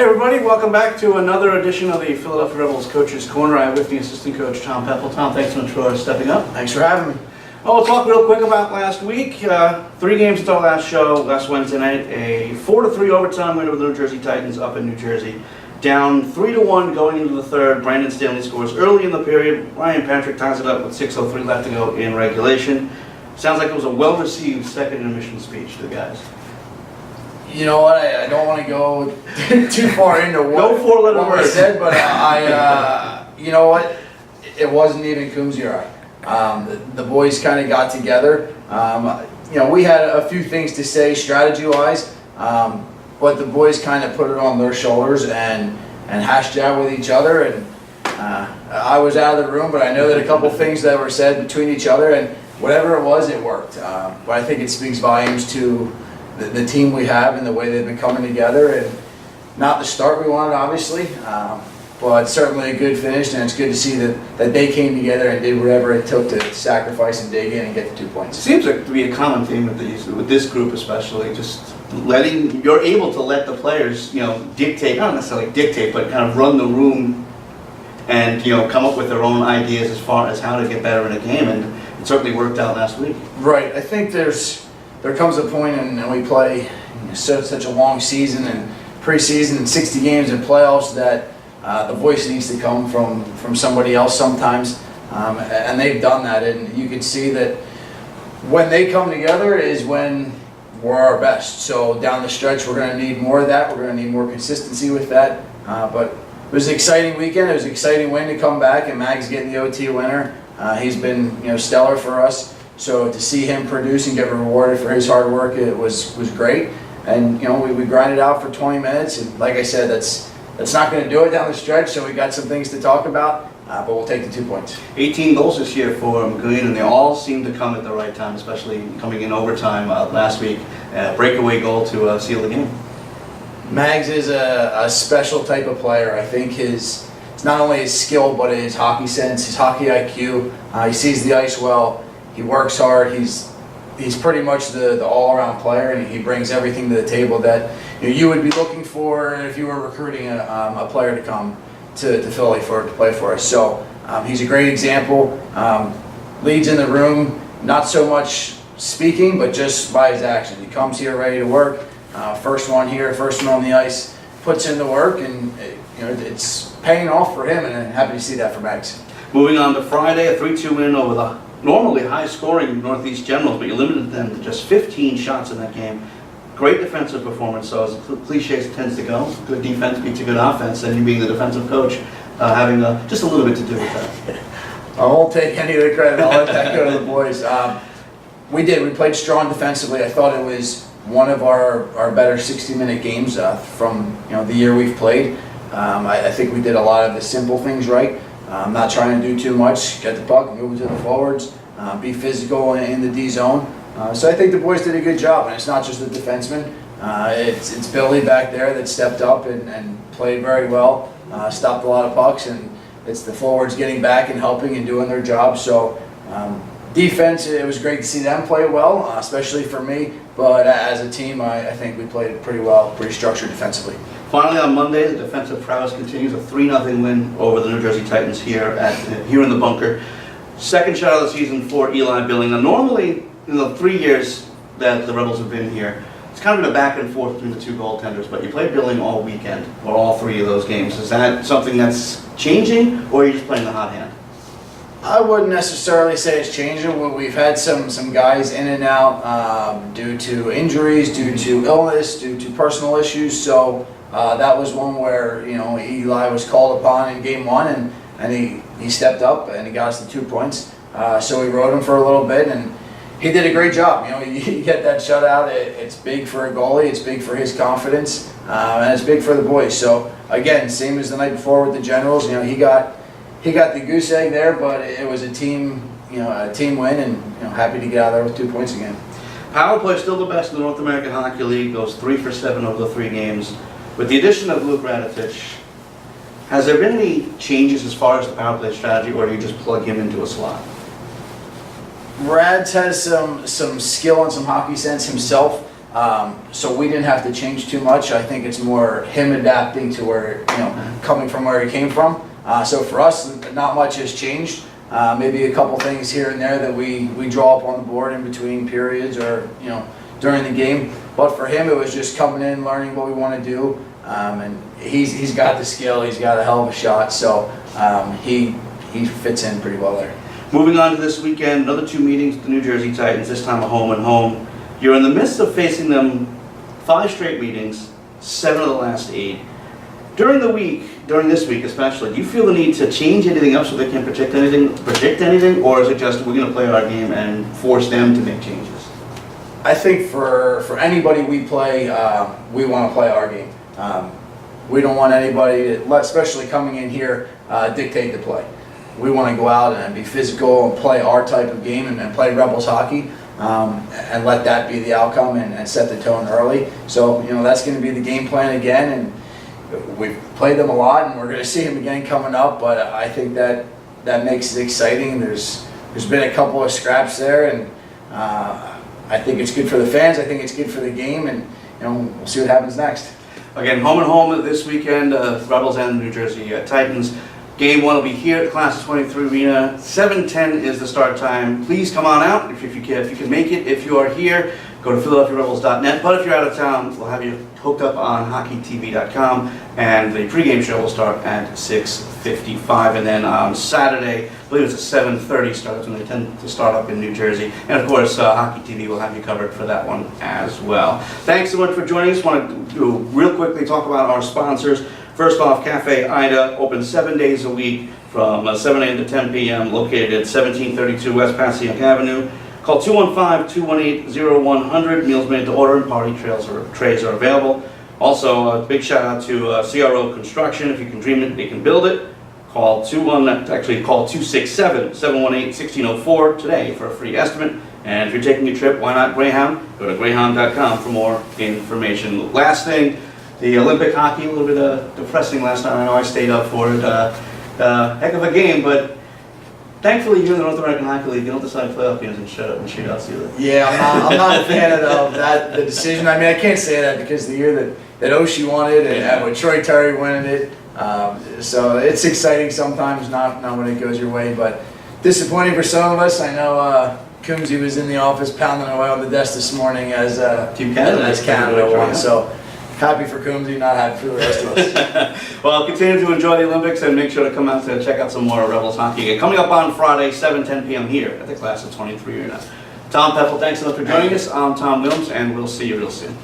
Hey everybody, welcome back to another edition of the Philadelphia Rebels Coaches Corner. I have with me assistant coach Tom Peffall. Tom, thanks so much for stepping up. Thanks for having me. Well, we'll talk real quick about last week. 3 games until our last show, last Wednesday night. A 4-3 overtime win over the New Jersey Titans up in New Jersey. Down 3-1 going into the third. Brandon Stanley scores early in the period. Ryan Patrick ties it up with 6:03 left to go in regulation. Sounds like it was a well-received second intermission speech to the guys. You know what? I don't want to go too far into what I said, but you know what? It wasn't even Coombs' the boys kind of got together. You know, we had a few things to say strategy-wise, but the boys kind of put it on their shoulders and hashed it out with each other. And I was out of the room, but I know that a couple things that were said between each other, and whatever it was, it worked. But I think it speaks volumes to the team we have and the way they've been coming together, and not the start we wanted, obviously, but certainly a good finish, and it's good to see that they came together and did whatever it took to sacrifice and dig in and get the 2 points. It seems like to be a common theme with this group especially, just you're able to let the players, you know, dictate, not necessarily dictate, but kind of run the room and, you know, come up with their own ideas as far as how to get better in a game, and it certainly worked out last week. Right, I think there comes a point, and we play such a long season and preseason and 60 games and playoffs that the voice needs to come from somebody else sometimes, and they've done that, and you can see that when they come together is when we're our best. So down the stretch we're going to need more of that, we're going to need more consistency with that, but it was an exciting weekend, it was an exciting win to come back, and Mag's getting the OT winner. He's been stellar for us. So to see him produce and get rewarded for his hard work, it was great. And we grinded out for 20 minutes, and like I said, that's not going to do it down the stretch. So we got some things to talk about, but we'll take the 2 points. 18 goals this year for McGueen, and they all seem to come at the right time, especially coming in overtime last week. Breakaway goal to seal the game. Mags is a special type of player. I think it's not only his skill, but his hockey sense, his hockey IQ. He sees the ice well. He works hard. He's pretty much the all-around player, and he brings everything to the table that you would be looking for if you were recruiting a player to come to Philly to play for us. So he's a great example. Leads in the room, not so much speaking, but just by his action. He comes here ready to work. First one here, first one on the ice, puts in the work, and it's paying off for him, and I'm happy to see that for Max. Moving on to Friday, a 3-2 win over the normally high-scoring Northeast Generals, but you limited them to just 15 shots in that game. Great defensive performance, so as cliche tends to go, good defense beats a good offense, and you being the defensive coach, having just a little bit to do with that. I won't take any of the credit. I'll let that go to the boys. We played strong defensively. I thought it was one of our better 60-minute games from the year we've played. I think we did a lot of the simple things right. Not trying to do too much, get the puck, move it to the forwards, be physical in the D zone. So I think the boys did a good job, and it's not just the defensemen. It's Billy back there that stepped up and played very well, stopped a lot of pucks, and it's the forwards getting back and helping and doing their job. So defense, it was great to see them play well, especially for me. But as a team, I think we played pretty well, pretty structured defensively. Finally, on Monday, the defensive prowess continues. A 3-0 win over the New Jersey Titans here in the bunker. Second shot of the season for Eli Billing. Now, normally, in the 3 years that the Rebels have been here, it's kind of been a back and forth between the two goaltenders, but you played Billing all weekend, or all 3 of those games. Is that something that's changing, or are you just playing the hot hand? I wouldn't necessarily say it's changing. We've had some guys in and out due to injuries, due to illness, due to personal issues. So that was one where Eli was called upon in game 1, and he stepped up and he got us the 2 points. So we rode him for a little bit, and he did a great job. You get that shutout. It's big for a goalie. It's big for his confidence, and it's big for the boys. So again, same as the night before with the Generals. He got the goose egg there, but it was a team win, and happy to get out there with 2 points again. Power play still the best in the North American Hockey League. Goes 3 for 7 over the 3 games. With the addition of Luke Radetich, has there been any changes as far as the power play strategy, or do you just plug him into a slot? Rads has some skill and some hockey sense himself. So we didn't have to change too much. I think it's more him adapting to where, coming from where he came from. So for us, not much has changed. Maybe a couple things here and there that we draw up on the board in between periods or, during the game. But for him, it was just coming in, learning what we want to do. And he's got the skill, he's got a hell of a shot, so he fits in pretty well there. Moving on to this weekend, another 2 meetings with the New Jersey Titans, this time a home and home. You're in the midst of facing them 5 straight meetings, 7 of the last 8. During this week especially, do you feel the need to change anything up so they can predict anything, or is it just we're going to play our game and force them to make changes? I think for anybody we play, we want to play our game. We don't want anybody, especially coming in here, dictate the play. We want to go out and be physical and play our type of game and play Rebels hockey. And let that be the outcome and set the tone early. So, that's going to be the game plan again, and we've played them a lot, and we're going to see them again coming up, but I think that makes it exciting. There's been a couple of scraps there, and I think it's good for the fans, I think it's good for the game, and we'll see what happens next. Again, home and home this weekend, Rebels and the New Jersey Titans. Game 1 will be here at the Class of 23 Arena. 7:10 is the start time. Please come on out if you can make it. If you are here, go to PhiladelphiaRebels.net. But if you're out of town, we'll have you hooked up on HockeyTV.com. And the pregame show will start at 6:55. And then on Saturday, I believe it's a 7:30 start. That's when they tend to start up in New Jersey. And of course, Hockey TV will have you covered for that one as well. Thanks so much for joining us. I want to real quickly talk about our sponsors. First off, Cafe Ida, open 7 days a week from 7 a.m. to 10 p.m., located at 1732 West Passyunk Avenue. Call 215-218-0100. Meals made to order and party trays are available. Also, a big shout out to CRO Construction. If you can dream it, they can build it. Call 267-718-1604 today for a free estimate. And if you're taking a trip, why not Greyhound? Go to greyhound.com for more information. Last thing, the Olympic hockey, a little bit depressing last night. I know I stayed up for it. Heck of a game, but thankfully here in the North American Hockey League, you don't decide playoff games and shut up and shoot outs either. Yeah, I'm not a fan of the decision. I mean, I can't say that because the year that Oshie won it and with Troy Terry winning it, so it's exciting sometimes, not when it goes your way, but disappointing for some of us. I know Coombsy was in the office pounding away on the desk this morning as Team Canada won. So happy for Coombsy, not happy for the rest of us. Well, continue to enjoy the Olympics and make sure to come out to check out some more Rebels hockey again. Coming up on Friday, 7:10 p.m. here at the Class of 23 Arena. Tom Peffall, thanks so much for joining us. I'm Tom Williams, and we'll see you real soon.